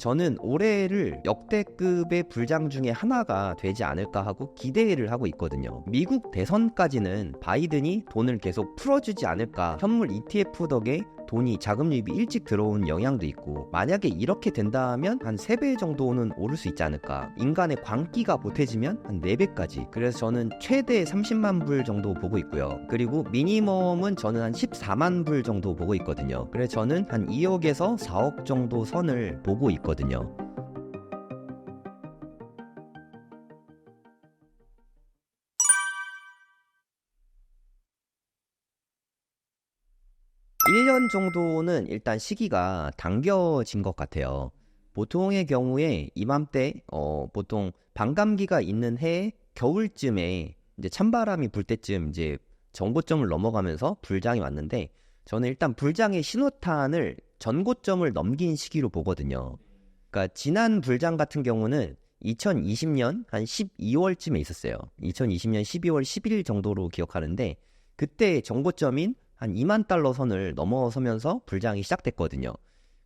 저는 올해를 역대급의 불장 중에 하나가 되지 않을까 하고 기대를 하고 있거든요. 미국 대선까지는 바이든이 돈을 계속 풀어주지 않을까, 현물 ETF 덕에 돈이 자금 유입이 일찍 들어온 영향도 있고, 만약에 이렇게 된다면 한 3배 정도는 오를 수 있지 않을까. 인간의 광기가 보태지면 한 4배까지. 그래서 저는 최대 30만 불 정도 보고 있고요. 그리고 미니멈은 저는 한 14만 불 정도 보고 있거든요. 그래서 저는 한 2억에서 4억 정도 선을 보고 있거든요. 일 년 정도는 일단 시기가 당겨진 것 같아요. 보통의 경우에 이맘때 보통 반감기가 있는 해 겨울쯤에 이제 찬바람이 불 때쯤 이제 전고점을 넘어가면서 불장이 왔는데, 저는 일단 불장의 신호탄을 전고점을 넘긴 시기로 보거든요. 그러니까 지난 불장 같은 경우는 2020년 한 12월쯤에 있었어요. 2020년 12월 10일 정도로 기억하는데, 그때 전고점인 한 2만 달러 선을 넘어서면서 불장이 시작됐거든요.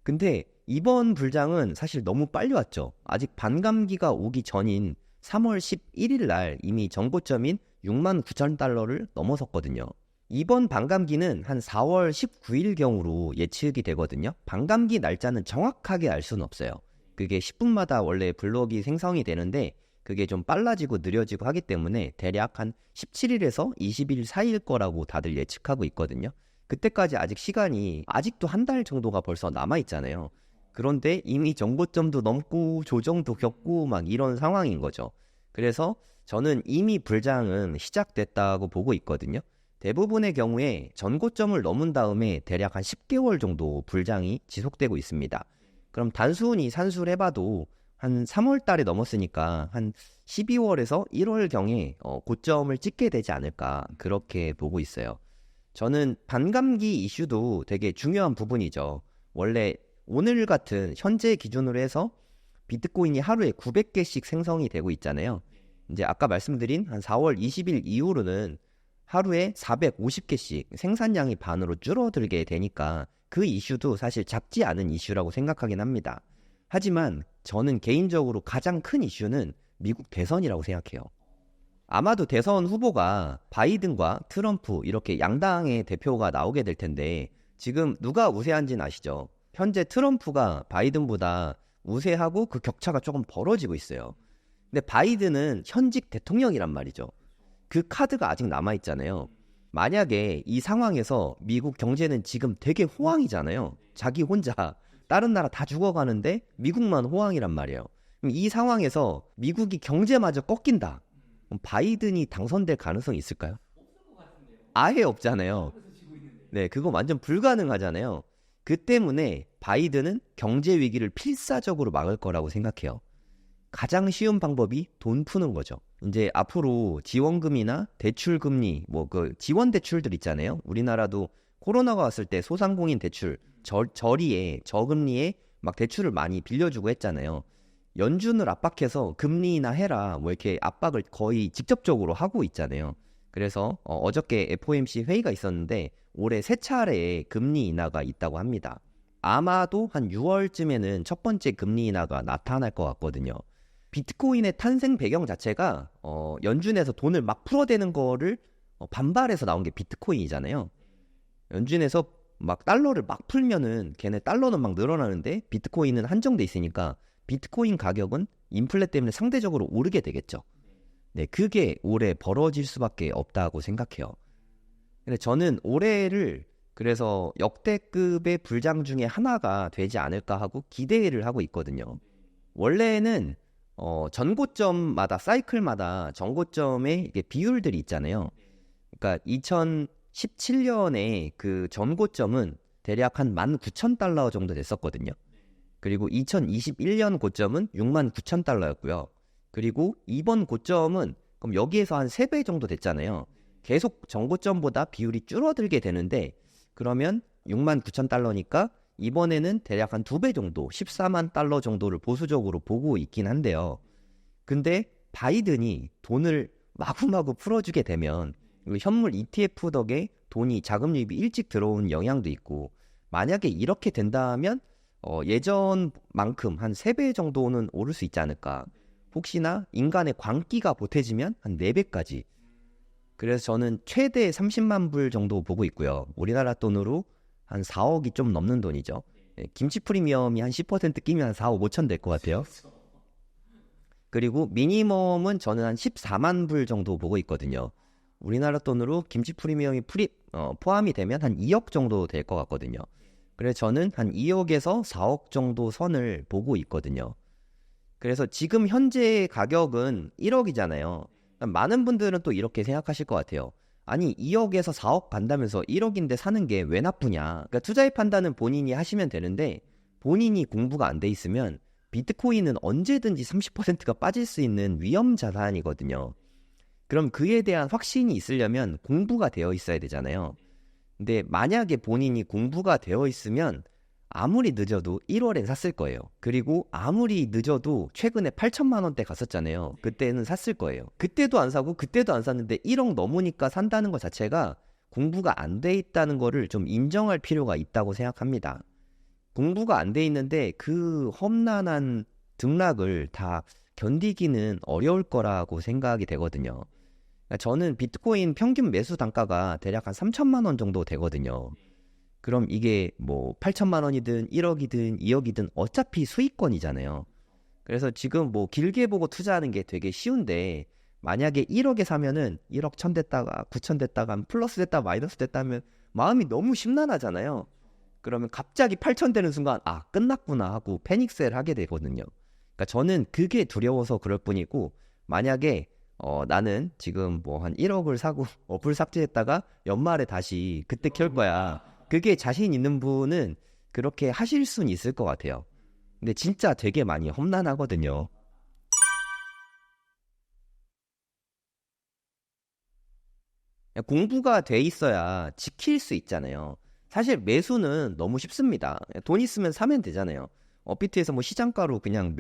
근데 이번 불장은 사실 너무 빨리 왔죠. 아직 반감기가 오기 전인 3월 11일 날 이미 전고점인 6만 9천 달러를 넘어섰거든요. 이번 반감기는 한 4월 19일 경으로 예측이 되거든요. 반감기 날짜는 정확하게 알 수는 없어요. 그게 10분마다 원래 블록이 생성이 되는데, 그게 좀 빨라지고 느려지고 하기 때문에 대략 한 17일에서 20일 사이일 거라고 다들 예측하고 있거든요. 그때까지 아직 시간이 아직도 한 달 정도가 벌써 남아있잖아요. 그런데 이미 전고점도 넘고 조정도 겪고 막 이런 상황인 거죠. 그래서 저는 이미 불장은 시작됐다고 보고 있거든요. 대부분의 경우에 전고점을 넘은 다음에 대략 한 10개월 정도 불장이 지속되고 있습니다. 그럼 단순히 산수를 해봐도 한 3월 달에 넘었으니까 한 12월에서 1월경에 고점을 찍게 되지 않을까, 그렇게 보고 있어요. 저는 반감기 이슈도 되게 중요한 부분이죠. 원래 오늘 같은 현재 기준으로 해서 비트코인이 하루에 900개씩 생성이 되고 있잖아요. 이제 아까 말씀드린 한 4월 20일 이후로는 하루에 450개씩 생산량이 반으로 줄어들게 되니까 그 이슈도 사실 작지 않은 이슈라고 생각하긴 합니다. 하지만 저는 개인적으로 가장 큰 이슈는 미국 대선이라고 생각해요. 아마도 대선 후보가 바이든과 트럼프 이렇게 양당의 대표가 나오게 될 텐데, 지금 누가 우세한지는 아시죠? 현재 트럼프가 바이든보다 우세하고 그 격차가 조금 벌어지고 있어요. 근데 바이든은 현직 대통령이란 말이죠. 그 카드가 아직 남아있잖아요. 만약에 이 상황에서 미국 경제는 지금 되게 호황이잖아요. 자기 혼자 다른 나라 다 죽어가는데 미국만 호황이란 말이에요. 그럼 이 상황에서 미국이 경제마저 꺾인다. 그럼 바이든이 당선될 가능성이 있을까요? 아예 없잖아요. 네, 그거 완전 불가능하잖아요. 그 때문에 바이든은 경제 위기를 필사적으로 막을 거라고 생각해요. 가장 쉬운 방법이 돈 푸는 거죠. 이제 앞으로 지원금이나 대출금리, 뭐 그 지원 대출들 있잖아요. 우리나라도 코로나가 왔을 때 소상공인 대출, 저리에 저금리에 막 대출을 많이 빌려주고 했잖아요. 연준을 압박해서 금리나 해라 뭐 이렇게 압박을 거의 직접적으로 하고 있잖아요. 그래서 어저께 FOMC 회의가 있었는데 올해 3차례의 금리 인하가 있다고 합니다. 아마도 한 6월쯤에는 첫 번째 금리 인하가 나타날 것 같거든요. 비트코인의 탄생 배경 자체가 연준에서 돈을 막 풀어대는 거를 반발해서 나온 게 비트코인이잖아요. 연준에서 막 달러를 막 풀면은 걔네 달러는 막 늘어나는데 비트코인은 한정돼 있으니까 비트코인 가격은 인플레 때문에 상대적으로 오르게 되겠죠. 네, 그게 올해 벌어질 수밖에 없다고 생각해요. 근데 저는 올해를 그래서 역대급의 불장 중에 하나가 되지 않을까 하고 기대를 하고 있거든요. 원래는 전고점마다 사이클마다 전고점의 이게 비율들이 있잖아요. 그러니까 2017년에 그 전고점은 대략 한 19,000달러 정도 됐었거든요. 그리고 2021년 고점은 69,000달러였고요. 그리고 이번 고점은 그럼 여기에서 한 3배 정도 됐잖아요. 계속 전고점보다 비율이 줄어들게 되는데, 그러면 69,000달러니까 이번에는 대략 한 2배 정도, 14만 달러 정도를 보수적으로 보고 있긴 한데요. 근데 바이든이 돈을 마구마구 풀어주게 되면 현물 ETF 덕에 돈이 자금 유입이 일찍 들어온 영향도 있고, 만약에 이렇게 된다면 예전만큼 한 3배 정도는 오를 수 있지 않을까. 혹시나 인간의 광기가 보태지면 한 4배까지. 그래서 저는 최대 30만 불 정도 보고 있고요. 우리나라 돈으로 한 4억이 좀 넘는 돈이죠. 예, 김치 프리미엄이 한 10% 끼면 한 4억 5천 될 것 같아요. 그리고 미니멈은 저는 한 14만 불 정도 보고 있거든요. 우리나라 돈으로 김치 프리미엄이 포함이 되면 한 2억 정도 될 것 같거든요. 그래서 저는 한 2억에서 4억 정도 선을 보고 있거든요. 그래서 지금 현재 가격은 1억이잖아요. 많은 분들은 또 이렇게 생각하실 것 같아요. 아니 2억에서 4억 간다면서 1억인데 사는 게 왜 나쁘냐. 그러니까 투자의 판단은 본인이 하시면 되는데 본인이 공부가 안 돼 있으면 비트코인은 언제든지 30%가 빠질 수 있는 위험 자산이거든요. 그럼 그에 대한 확신이 있으려면 공부가 되어 있어야 되잖아요. 근데 만약에 본인이 공부가 되어 있으면 아무리 늦어도 1월엔 샀을 거예요. 그리고 아무리 늦어도 최근에 8천만 원대 갔었잖아요. 그때는 샀을 거예요. 그때도 안 사고 그때도 안 샀는데 1억 넘으니까 산다는 것 자체가 공부가 안 돼 있다는 거를 좀 인정할 필요가 있다고 생각합니다. 공부가 안 돼 있는데 그 험난한 등락을 다 견디기는 어려울 거라고 생각이 되거든요. 그러니까 저는 비트코인 평균 매수 단가가 대략 한 3천만 원 정도 되거든요. 그럼 이게 뭐 8천만 원이든 1억이든 2억이든 어차피 수익권이잖아요. 그래서 지금 뭐 길게 보고 투자하는 게 되게 쉬운데 만약에 1억에 사면은 1억 1000 됐다가 9천 됐다가 플러스 됐다 마이너스 됐다 하면 마음이 너무 심란하잖아요. 그러면 갑자기 8천 되는 순간 아 끝났구나 하고 패닉셀 하게 되거든요. 그러니까 저는 그게 두려워서 그럴 뿐이고 만약에 나는 지금 뭐 한 1억을 사고 어플 삭제했다가 연말에 다시 그때 켤 거야. 그게 자신 있는 분은 그렇게 하실 수는 있을 것 같아요. 근데 진짜 되게 많이 험난하거든요. 공부가 돼 있어야 지킬 수 있잖아요. 사실 매수는 너무 쉽습니다. 돈 있으면 사면 되잖아요. 업비트에서 뭐 시장가로 그냥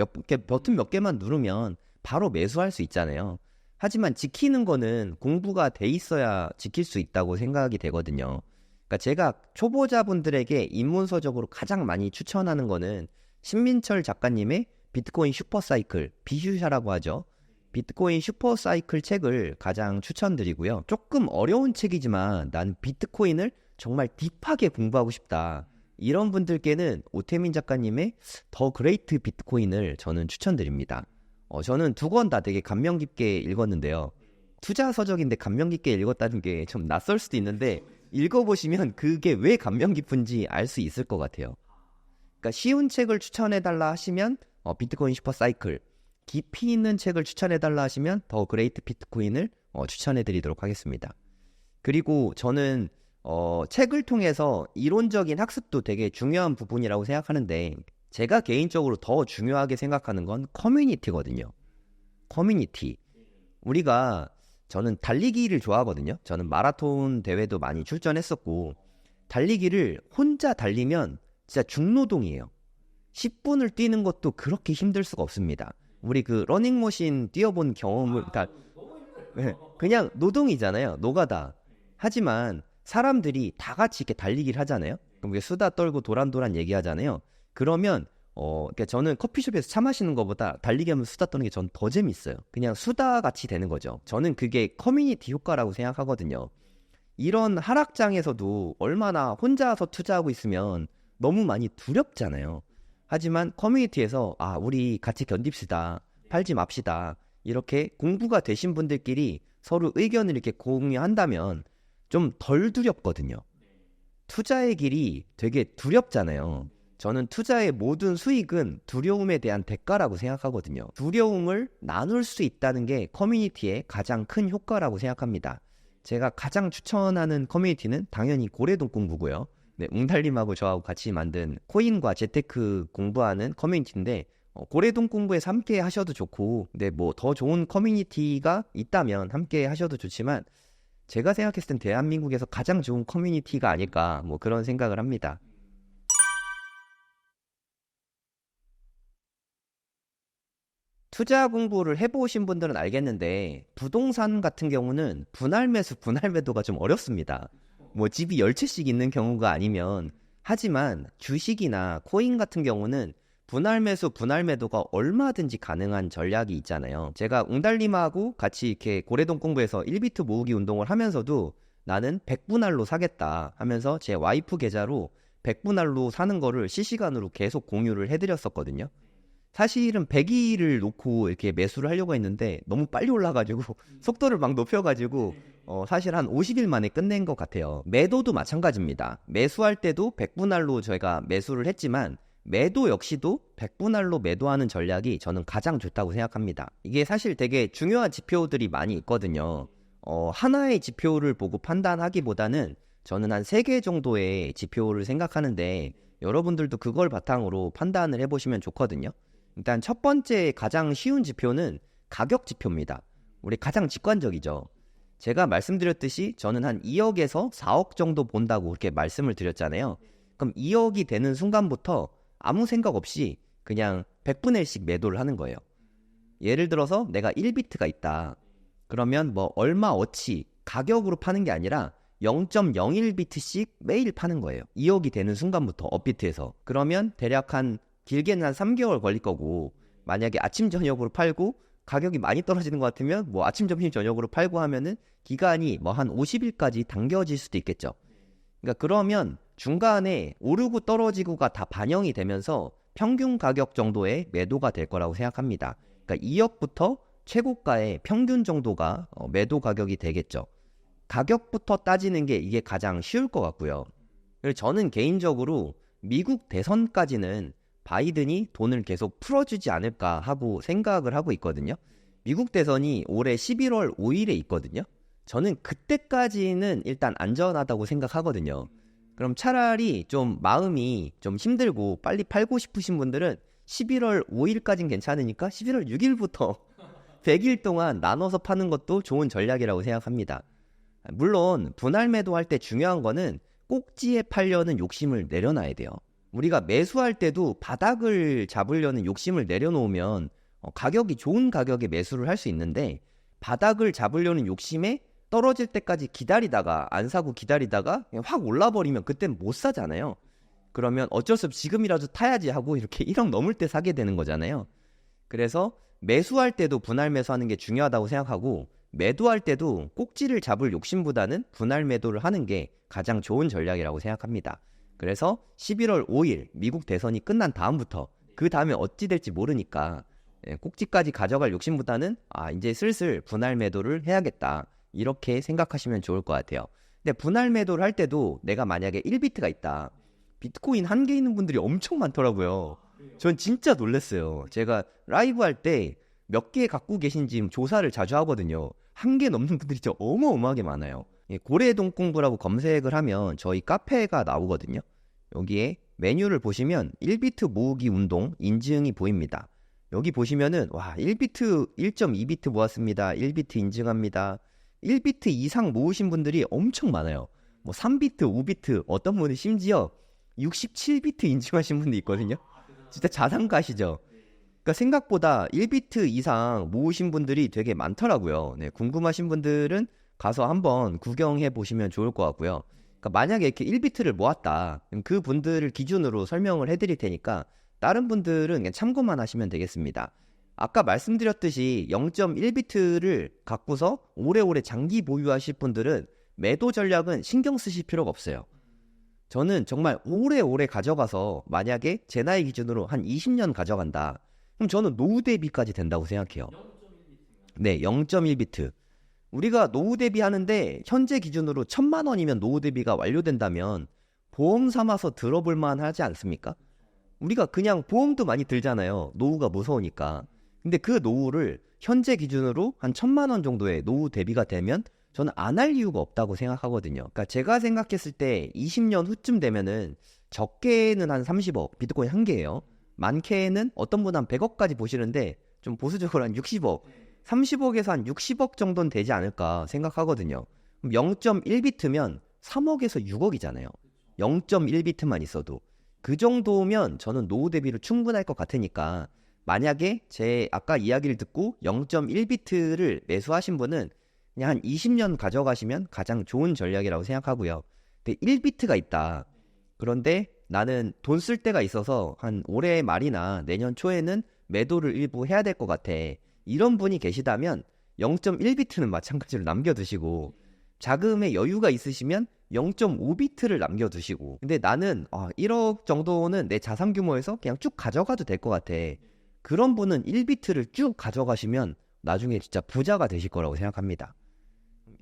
버튼 몇 개만 누르면 바로 매수할 수 있잖아요. 하지만 지키는 거는 공부가 돼 있어야 지킬 수 있다고 생각이 되거든요. 그러니까 제가 초보자분들에게 입문서적으로 가장 많이 추천하는 거는 신민철 작가님의 비트코인 슈퍼사이클, 비슈샤라고 하죠. 비트코인 슈퍼사이클 책을 가장 추천드리고요. 조금 어려운 책이지만 난 비트코인을 정말 딥하게 공부하고 싶다. 이런 분들께는 오태민 작가님의 더 그레이트 비트코인을 저는 추천드립니다. 저는 2권 다 되게 감명 깊게 읽었는데요. 투자 서적인데 감명 깊게 읽었다는 게 좀 낯설 수도 있는데 읽어보시면 그게 왜 감명 깊은지 알 수 있을 것 같아요. 그러니까 쉬운 책을 추천해달라 하시면 비트코인 슈퍼사이클, 깊이 있는 책을 추천해달라 하시면 더 그레이트 비트코인을 추천해드리도록 하겠습니다. 그리고 저는 책을 통해서 이론적인 학습도 되게 중요한 부분이라고 생각하는데 제가 개인적으로 더 중요하게 생각하는 건 커뮤니티거든요. 커뮤니티. 저는 달리기를 좋아하거든요. 저는 마라톤 대회도 많이 출전했었고 달리기를 혼자 달리면 진짜 중노동이에요. 10분을 뛰는 것도 그렇게 힘들 수가 없습니다. 우리 그 러닝머신 뛰어본 경험을 그냥 노동이잖아요. 노가다. 하지만 사람들이 다 같이 이렇게 달리기를 하잖아요. 그럼 수다 떨고 도란도란 얘기하잖아요. 그러면 그러니까 저는 커피숍에서 차 마시는 것보다 달리기 하면서 수다 떠는 게 전 더 재밌어요. 그냥 수다 같이 되는 거죠. 저는 그게 커뮤니티 효과라고 생각하거든요. 이런 하락장에서도 얼마나 혼자서 투자하고 있으면 너무 많이 두렵잖아요. 하지만 커뮤니티에서 우리 같이 견딥시다. 팔지 맙시다. 이렇게 공부가 되신 분들끼리 서로 의견을 이렇게 공유한다면 좀 덜 두렵거든요. 투자의 길이 되게 두렵잖아요. 저는 투자의 모든 수익은 두려움에 대한 대가라고 생각하거든요. 두려움을 나눌 수 있다는 게 커뮤니티의 가장 큰 효과라고 생각합니다. 제가 가장 추천하는 커뮤니티는 당연히 고래동 공부고요. 네, 웅달님하고 저하고 같이 만든 코인과 재테크 공부하는 커뮤니티인데 고래동 공부에서 함께 하셔도 좋고 근데 뭐 더 좋은 커뮤니티가 있다면 함께 하셔도 좋지만 제가 생각했을 땐 대한민국에서 가장 좋은 커뮤니티가 아닐까 뭐 그런 생각을 합니다. 투자 공부를 해보신 분들은 알겠는데 부동산 같은 경우는 분할 매수, 분할 매도가 좀 어렵습니다. 뭐 집이 10채씩 있는 경우가 아니면 하지만 주식이나 코인 같은 경우는 분할 매수, 분할 매도가 얼마든지 가능한 전략이 있잖아요. 제가 웅달님하고 같이 이렇게 고래동 공부에서 1비트 모으기 운동을 하면서도 나는 100분할로 사겠다 하면서 제 와이프 계좌로 100분할로 사는 거를 실시간으로 계속 공유를 해드렸었거든요. 사실은 100일을 놓고 이렇게 매수를 하려고 했는데 너무 빨리 올라가지고 속도를 막 높여가지고 사실 한 50일 만에 끝낸 것 같아요. 매도도 마찬가지입니다. 매수할 때도 100분할로 저희가 매수를 했지만 매도 역시도 100분할로 매도하는 전략이 저는 가장 좋다고 생각합니다. 이게 사실 되게 중요한 지표들이 많이 있거든요. 하나의 지표를 보고 판단하기보다는 저는 한 3개 정도의 지표를 생각하는데 여러분들도 그걸 바탕으로 판단을 해보시면 좋거든요. 일단 첫 번째 가장 쉬운 지표는 가격 지표입니다. 우리 가장 직관적이죠. 제가 말씀드렸듯이 저는 한 2억에서 4억 정도 본다고 그렇게 말씀을 드렸잖아요. 그럼 2억이 되는 순간부터 아무 생각 없이 그냥 100분의 1씩 매도를 하는 거예요. 예를 들어서 내가 1비트가 있다. 그러면 뭐 얼마 어치 가격으로 파는 게 아니라 0.01비트씩 매일 파는 거예요. 2억이 되는 순간부터 업비트에서. 그러면 대략 길게는 한 3개월 걸릴 거고, 만약에 아침 저녁으로 팔고 가격이 많이 떨어지는 것 같으면 뭐 아침 점심 저녁으로 팔고 하면은 기간이 뭐 한 50일까지 당겨질 수도 있겠죠. 그러니까 그러면 중간에 오르고 떨어지고가 다 반영이 되면서 평균 가격 정도의 매도가 될 거라고 생각합니다. 그러니까 2억부터 최고가의 평균 정도가 매도 가격이 되겠죠. 가격부터 따지는 게 이게 가장 쉬울 것 같고요. 그리고 저는 개인적으로 미국 대선까지는 바이든이 돈을 계속 풀어주지 않을까 하고 생각을 하고 있거든요. 미국 대선이 올해 11월 5일에 있거든요. 저는 그때까지는 일단 안전하다고 생각하거든요. 그럼 차라리 좀 마음이 좀 힘들고 빨리 팔고 싶으신 분들은 11월 5일까지는 괜찮으니까 11월 6일부터 100일 동안 나눠서 파는 것도 좋은 전략이라고 생각합니다. 물론 분할 매도할 때 중요한 거는 꼭지에 팔려는 욕심을 내려놔야 돼요. 우리가 매수할 때도 바닥을 잡으려는 욕심을 내려놓으면 가격이 좋은 가격에 매수를 할 수 있는데, 바닥을 잡으려는 욕심에 떨어질 때까지 기다리다가 안 사고 기다리다가 확 올라버리면 그땐 못 사잖아요. 그러면 어쩔 수 없이 지금이라도 타야지 하고 이렇게 1억 넘을 때 사게 되는 거잖아요. 그래서 매수할 때도 분할 매수하는 게 중요하다고 생각하고, 매도할 때도 꼭지를 잡을 욕심보다는 분할 매도를 하는 게 가장 좋은 전략이라고 생각합니다. 그래서 11월 5일 미국 대선이 끝난 다음부터, 그 다음에 어찌 될지 모르니까 꼭지까지 가져갈 욕심보다는 이제 슬슬 분할 매도를 해야겠다, 이렇게 생각하시면 좋을 것 같아요. 근데 분할 매도를 할 때도 내가 만약에 1비트가 있다, 비트코인 한 개 있는 분들이 엄청 많더라고요. 전 진짜 놀랐어요. 제가 라이브 할 때 몇 개 갖고 계신지 조사를 자주 하거든요. 1개 넘는 분들이 진짜 어마어마하게 많아요. 고래동 공부라고 검색을 하면 저희 카페가 나오거든요. 여기에 메뉴를 보시면 1비트 모으기 운동 인증이 보입니다. 여기 보시면은 1비트 1.2비트 모았습니다. 1비트 인증합니다. 1비트 이상 모으신 분들이 엄청 많아요. 뭐 3비트, 5비트, 어떤 분은 심지어 67비트 인증하신 분도 있거든요. 진짜 자산가시죠. 그러니까 생각보다 1비트 이상 모으신 분들이 되게 많더라고요. 궁금하신 분들은 가서 한번 구경해 보시면 좋을 것 같고요. 그러니까 만약에 이렇게 1비트를 모았다, 그 분들을 기준으로 설명을 해드릴 테니까 다른 분들은 그냥 참고만 하시면 되겠습니다. 아까 말씀드렸듯이 0.1비트를 갖고서 오래오래 장기 보유하실 분들은 매도 전략은 신경 쓰실 필요가 없어요. 저는 정말 오래오래 가져가서 만약에 제 나이 기준으로 한 20년 가져간다, 그럼 저는 노후 대비까지 된다고 생각해요. 네, 0.1비트. 우리가 노후 대비 하는데 현재 기준으로 1,000만 원이면 노후 대비가 완료된다면 보험 삼아서 들어볼 만하지 않습니까? 우리가 그냥 보험도 많이 들잖아요. 노후가 무서우니까. 근데 그 노후를 현재 기준으로 한 1,000만 원 정도의 노후 대비가 되면 저는 안 할 이유가 없다고 생각하거든요. 그러니까 제가 생각했을 때 20년 후쯤 되면은 적게는 한 30억, 비트코인 한 개예요. 많게는 어떤 분은 한 100억까지 보시는데 좀 보수적으로 한 60억, 30억에서 한 60억 정도는 되지 않을까 생각하거든요. 0.1비트면 3억에서 6억이잖아요. 0.1비트만 있어도. 그 정도면 저는 노후 대비로 충분할 것 같으니까, 만약에 제 아까 이야기를 듣고 0.1비트를 매수하신 분은 그냥 한 20년 가져가시면 가장 좋은 전략이라고 생각하고요. 근데 1비트가 있다, 그런데 나는 돈 쓸 때가 있어서 한 올해 말이나 내년 초에는 매도를 일부 해야 될 것 같아. 이런 분이 계시다면 0.1비트는 마찬가지로 남겨두시고, 자금의 여유가 있으시면 0.5비트를 남겨두시고, 근데 나는 1억 정도는 내 자산 규모에서 그냥 쭉 가져가도 될 것 같아. 그런 분은 1비트를 쭉 가져가시면 나중에 진짜 부자가 되실 거라고 생각합니다.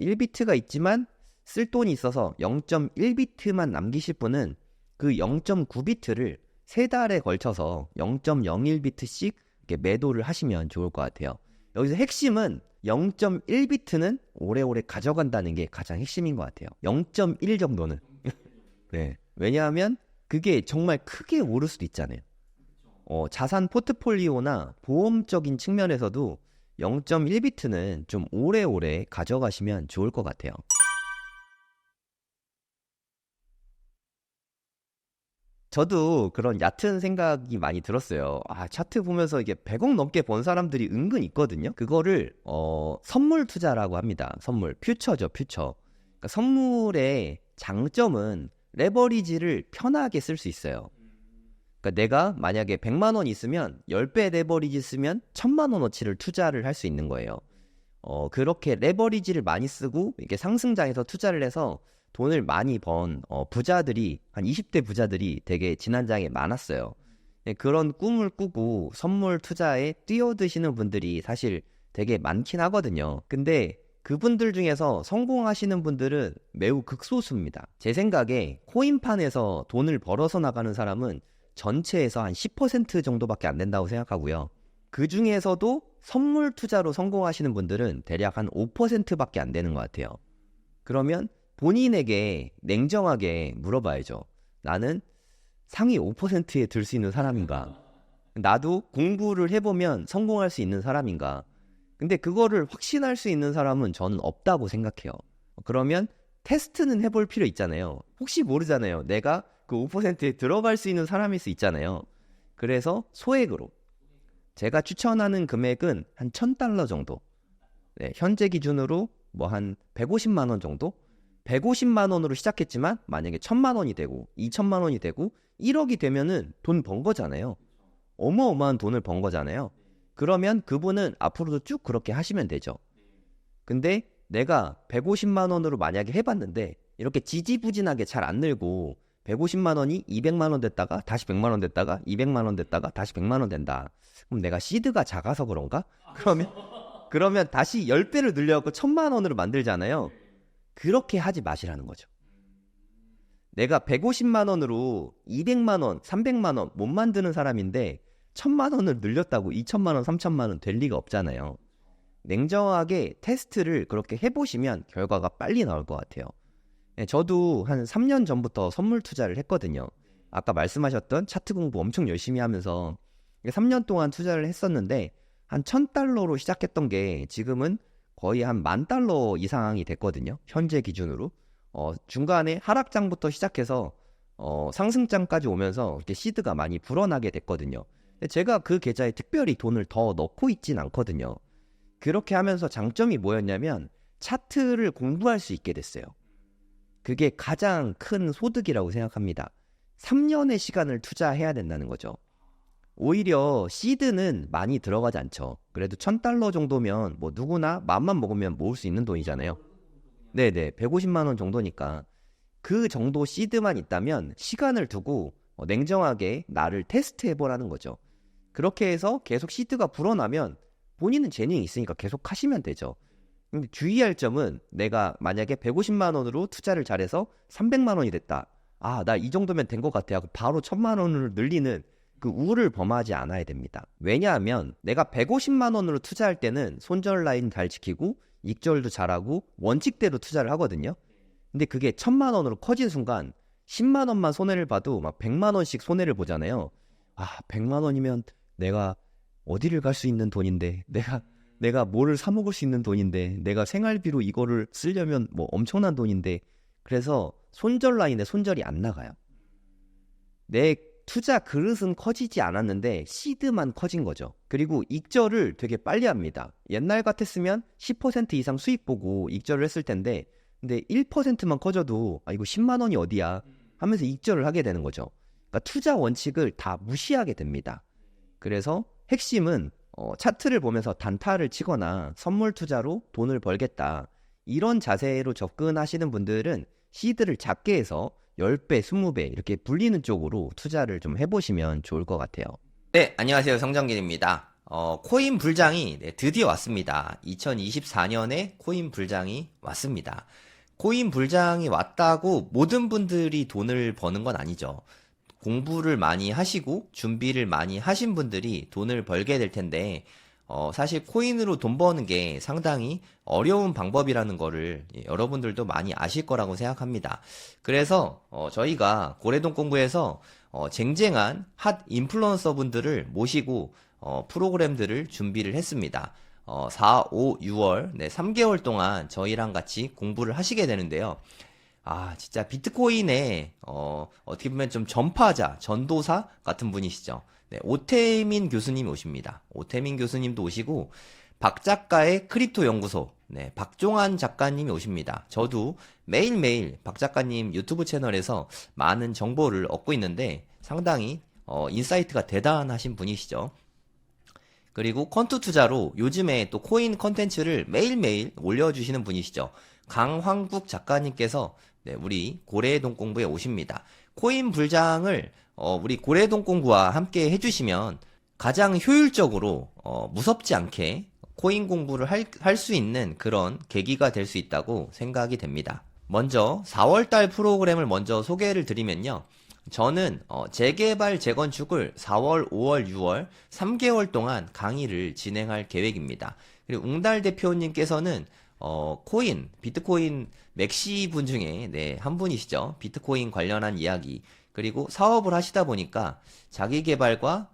1비트가 있지만 쓸 돈이 있어서 0.1비트만 남기실 분은 그 0.9비트를 3달에 걸쳐서 0.01비트씩 매도를 하시면 좋을 것 같아요. 여기서 핵심은 0.1비트는 오래오래 가져간다는 게 가장 핵심인 것 같아요. 0.1 정도는. 네. 왜냐하면 그게 정말 크게 오를 수도 있잖아요. 자산 포트폴리오나 보험적인 측면에서도 0.1비트는 좀 오래오래 가져가시면 좋을 것 같아요. 저도 그런 얕은 생각이 많이 들었어요. 차트 보면서 이게 100억 넘게 번 사람들이 은근 있거든요. 그거를 선물 투자라고 합니다. 선물, 퓨처죠, 퓨처. 그러니까 선물의 장점은 레버리지를 편하게 쓸 수 있어요. 그러니까 내가 만약에 100만 원 있으면 10배 레버리지 쓰면 1000만 원어치를 투자를 할 수 있는 거예요. 그렇게 레버리지를 많이 쓰고 이게 상승장에서 투자를 해서 돈을 많이 번 부자들이, 한 20대 부자들이 되게 지난장에 많았어요. 그런 꿈을 꾸고 선물 투자에 뛰어드시는 분들이 사실 되게 많긴 하거든요. 근데 그분들 중에서 성공하시는 분들은 매우 극소수입니다. 제 생각에 코인판에서 돈을 벌어서 나가는 사람은 전체에서 한 10% 정도밖에 안 된다고 생각하고요. 그 중에서도 선물 투자로 성공하시는 분들은 대략 한 5%밖에 안 되는 것 같아요. 그러면 본인에게 냉정하게 물어봐야죠. 나는 상위 5%에 들 수 있는 사람인가? 나도 공부를 해보면 성공할 수 있는 사람인가? 근데 그거를 확신할 수 있는 사람은 저는 없다고 생각해요. 그러면 테스트는 해볼 필요 있잖아요. 혹시 모르잖아요. 내가 그 5%에 들어갈 수 있는 사람일 수 있잖아요. 그래서 소액으로 제가 추천하는 금액은 한 $1000 정도. 네, 현재 기준으로 뭐 한 150만 원 정도? 150만 원으로 시작했지만 만약에 1000만 원이 되고 2000만 원이 되고 1억이 되면은 돈 번 거잖아요. 어마어마한 돈을 번 거잖아요. 그러면 그분은 앞으로도 쭉 그렇게 하시면 되죠. 근데 내가 150만 원으로 만약에 해봤는데 이렇게 지지부진하게 잘 안 늘고 150만 원이 200만 원 됐다가 다시 100만 원 됐다가 200만 원 됐다가 다시 100만 원 된다. 그럼 내가 시드가 작아서 그런가? 그러면 다시 10배를 늘려갖고 1000만 원으로 만들잖아요. 그렇게 하지 마시라는 거죠. 내가 150만 원으로 200만 원, 300만 원 못 만드는 사람인데 1000만 원을 늘렸다고 2000만 원, 3000만 원 될 리가 없잖아요. 냉정하게 테스트를 그렇게 해보시면 결과가 빨리 나올 것 같아요. 저도 한 3년 전부터 선물 투자를 했거든요. 아까 말씀하셨던 차트 공부 엄청 열심히 하면서 3년 동안 투자를 했었는데 한 $1000로 시작했던 게 지금은 거의 한 $10,000 이상이 됐거든요. 현재 기준으로. 중간에 하락장부터 시작해서 상승장까지 오면서 이렇게 시드가 많이 불어나게 됐거든요. 근데 제가 그 계좌에 특별히 돈을 더 넣고 있진 않거든요. 그렇게 하면서 장점이 뭐였냐면 차트를 공부할 수 있게 됐어요. 그게 가장 큰 소득이라고 생각합니다. 3년의 시간을 투자해야 된다는 거죠. 오히려 시드는 많이 들어가지 않죠. 그래도 $1000 정도면 뭐 누구나 맘만 먹으면 모을 수 있는 돈이잖아요. 네네, 150만 원 정도니까. 그 정도 시드만 있다면 시간을 두고 냉정하게 나를 테스트해보라는 거죠. 그렇게 해서 계속 시드가 불어나면 본인은 재능이 있으니까 계속 하시면 되죠. 근데 주의할 점은 내가 만약에 150만 원으로 투자를 잘해서 300만 원이 됐다. 나 이 정도면 된 것 같아 하고 바로 1000만 원을 늘리는 그 우를 범하지 않아야 됩니다. 왜냐하면 내가 150만 원으로 투자할 때는 손절 라인 잘 지키고 익절도 잘하고 원칙대로 투자를 하거든요. 근데 그게 1000만 원으로 커진 순간 10만 원만 손해를 봐도 막 100만 원씩 손해를 보잖아요. 100만 원이면 내가 어디를 갈 수 있는 돈인데, 내가 뭐를 사 먹을 수 있는 돈인데, 내가 생활비로 이거를 쓰려면 뭐 엄청난 돈인데, 그래서 손절 라인에 손절이 안 나가요. 내 투자 그릇은 커지지 않았는데 시드만 커진 거죠. 그리고 익절을 되게 빨리 합니다. 옛날 같았으면 10% 이상 수익 보고 익절을 했을 텐데, 근데 1%만 커져도 이거 10만 원이 어디야 하면서 익절을 하게 되는 거죠. 그러니까 투자 원칙을 다 무시하게 됩니다. 그래서 핵심은 차트를 보면서 단타를 치거나 선물 투자로 돈을 벌겠다. 이런 자세로 접근하시는 분들은 시드를 작게 해서 10배, 20배 이렇게 불리는 쪽으로 투자를 좀 해보시면 좋을 것 같아요. 네, 안녕하세요. 성정길입니다. 코인 불장이 드디어 왔습니다. 2024년에 코인 불장이 왔습니다. 코인 불장이 왔다고 모든 분들이 돈을 버는 건 아니죠. 공부를 많이 하시고 준비를 많이 하신 분들이 돈을 벌게 될 텐데, 사실 코인으로 돈 버는 게 상당히 어려운 방법이라는 거를 여러분들도 많이 아실 거라고 생각합니다. 그래서 저희가 고래동 공부에서 쟁쟁한 핫 인플루언서 분들을 모시고 프로그램들을 준비를 했습니다. 4, 5, 6월, 네, 3개월 동안 저희랑 같이 공부를 하시게 되는데요. 진짜 비트코인의, 어떻게 보면 좀 전파자, 전도사 같은 분이시죠. 네, 오태민 교수님 오십니다. 오태민 교수님도 오시고, 박 작가의 크립토 연구소, 네, 박종환 작가님이 오십니다. 저도 매일매일 박 작가님 유튜브 채널에서 많은 정보를 얻고 있는데, 상당히, 인사이트가 대단하신 분이시죠. 그리고 컨투 투자로 요즘에 또 코인 컨텐츠를 매일매일 올려주시는 분이시죠. 강황국 작가님께서 네, 우리 고래동 공부에 오십니다. 코인 불장을 우리 고래동 공부와 함께 해주시면 가장 효율적으로 무섭지 않게 코인 공부를 할 수 있는 그런 계기가 될 수 있다고 생각이 됩니다. 먼저 4월달 프로그램을 먼저 소개를 드리면요. 저는 재개발 재건축을 4월, 5월, 6월 3개월 동안 강의를 진행할 계획입니다. 그리고 웅달 대표님께서는 코인, 비트코인 맥시 분 중에 네, 한 분이시죠. 비트코인 관련한 이야기, 그리고 사업을 하시다 보니까 자기 개발과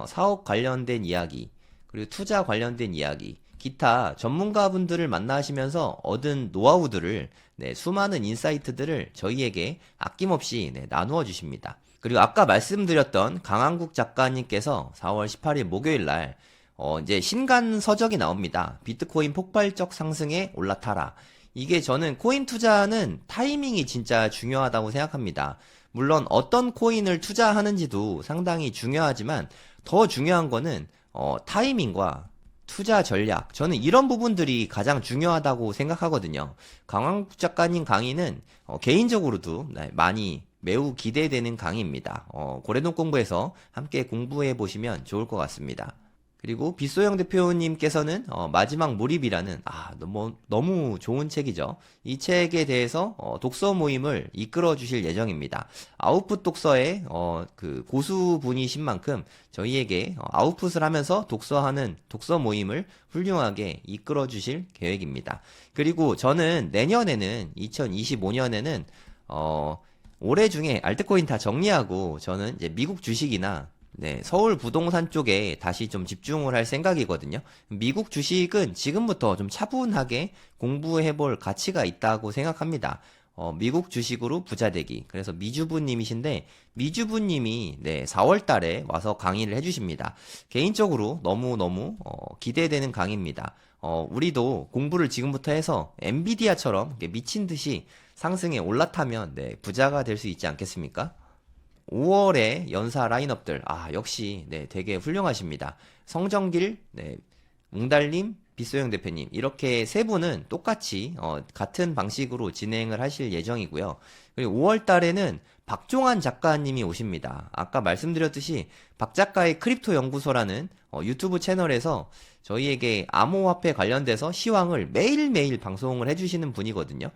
사업 관련된 이야기, 그리고 투자 관련된 이야기, 기타 전문가분들을 만나시면서 얻은 노하우들을 네, 수많은 인사이트들을 저희에게 아낌없이 네, 나누어 주십니다. 그리고 아까 말씀드렸던 강한국 작가님께서 4월 18일 목요일 날 이제 신간 서적이 나옵니다. 비트코인 폭발적 상승에 올라타라. 이게 저는 코인 투자는 타이밍이 진짜 중요하다고 생각합니다. 물론 어떤 코인을 투자하는지도 상당히 중요하지만 더 중요한 거는 타이밍과 투자 전략. 저는 이런 부분들이 가장 중요하다고 생각하거든요. 강황국 작가님 강의는 개인적으로도 많이 매우 기대되는 강의입니다. 고래동 공부에서 함께 공부해 보시면 좋을 것 같습니다. 그리고 빗소영 대표님께서는 마지막 몰입이라는 너무 좋은 책이죠. 이 책에 대해서 독서 모임을 이끌어 주실 예정입니다. 아웃풋 독서의 그 고수분이신 만큼 저희에게 아웃풋을 하면서 독서하는 독서 모임을 훌륭하게 이끌어 주실 계획입니다. 그리고 저는 내년에는 2025년에는 올해 중에 알트코인 다 정리하고 저는 이제 미국 주식이나 네, 서울 부동산 쪽에 다시 좀 집중을 할 생각이거든요. 미국 주식은 지금부터 좀 차분하게 공부해 볼 가치가 있다고 생각합니다. 미국 주식으로 부자 되기. 그래서 미주부님이신데, 미주부님이 네, 4월 달에 와서 강의를 해주십니다. 개인적으로 너무너무 기대되는 강의입니다. 우리도 공부를 지금부터 해서 엔비디아처럼 미친 듯이 상승에 올라타면 네, 부자가 될 수 있지 않겠습니까? 5월에 연사 라인업들, 역시, 네, 되게 훌륭하십니다. 성정길, 네, 웅달님, 빗소영 대표님, 이렇게 세 분은 똑같이, 같은 방식으로 진행을 하실 예정이고요. 그리고 5월 달에는 박종환 작가님이 오십니다. 아까 말씀드렸듯이, 박 작가의 크립토 연구소라는 유튜브 채널에서 저희에게 암호화폐 관련돼서 시황을 매일매일 방송을 해주시는 분이거든요.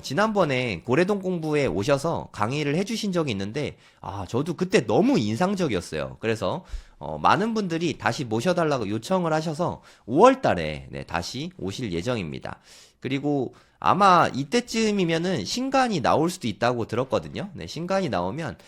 지난번에 고래동 공부에 오셔서 강의를 해주신 적이 있는데, 저도 그때 너무 인상적이었어요. 그래서, 많은 분들이 다시 모셔달라고 요청을 하셔서 5월 달에, 네, 다시 오실 예정입니다. 그리고 아마 이때쯤이면은 신간이 나올 수도 있다고 들었거든요. 네, 신간이 나오면,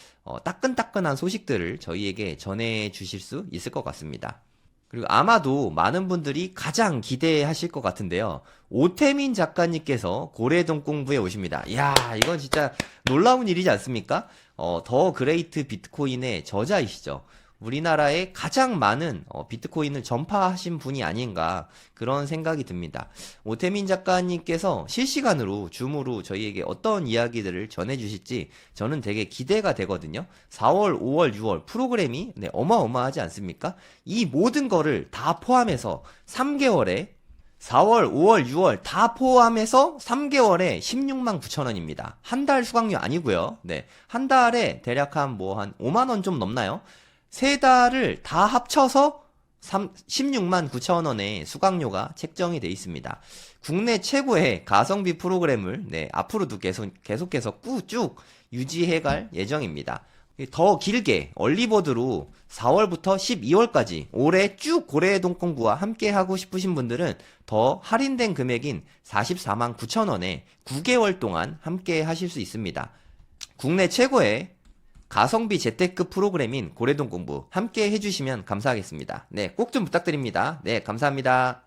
따끈따끈한 소식들을 저희에게 전해 주실 수 있을 것 같습니다. 그리고 아마도 많은 분들이 가장 기대하실 것 같은데요. 오태민 작가님께서 고래동 공부에 오십니다. 이야, 이건 진짜 놀라운 일이지 않습니까? 더 그레이트 비트코인의 저자이시죠. 우리나라에 가장 많은 비트코인을 전파하신 분이 아닌가 그런 생각이 듭니다. 오태민 작가님께서 실시간으로 줌으로 저희에게 어떤 이야기들을 전해주실지 저는 되게 기대가 되거든요. 4월, 5월, 6월 프로그램이 어마어마하지 않습니까? 이 모든 거를 다 포함해서 3개월에 4월, 5월, 6월 다 포함해서 3개월에 16만 9천 원입니다. 한 달 수강료 아니고요. 네. 한 달에 대략 한 5만 원 좀 넘나요? 세 달을 다 합쳐서 16만 9천 원의 수강료가 책정이 돼 있습니다. 국내 최고의 가성비 프로그램을 앞으로도 계속해서 쭉 유지해 갈 예정입니다. 더 길게 얼리버드로 4월부터 12월까지 올해 쭉 고래동공부와 함께 하고 싶으신 분들은 더 할인된 금액인 44만 9천 원에 9개월 동안 함께 하실 수 있습니다. 국내 최고의 가성비 재테크 프로그램인 고래동공부 함께 해주시면 감사하겠습니다. 네, 꼭 좀 부탁드립니다. 네, 감사합니다.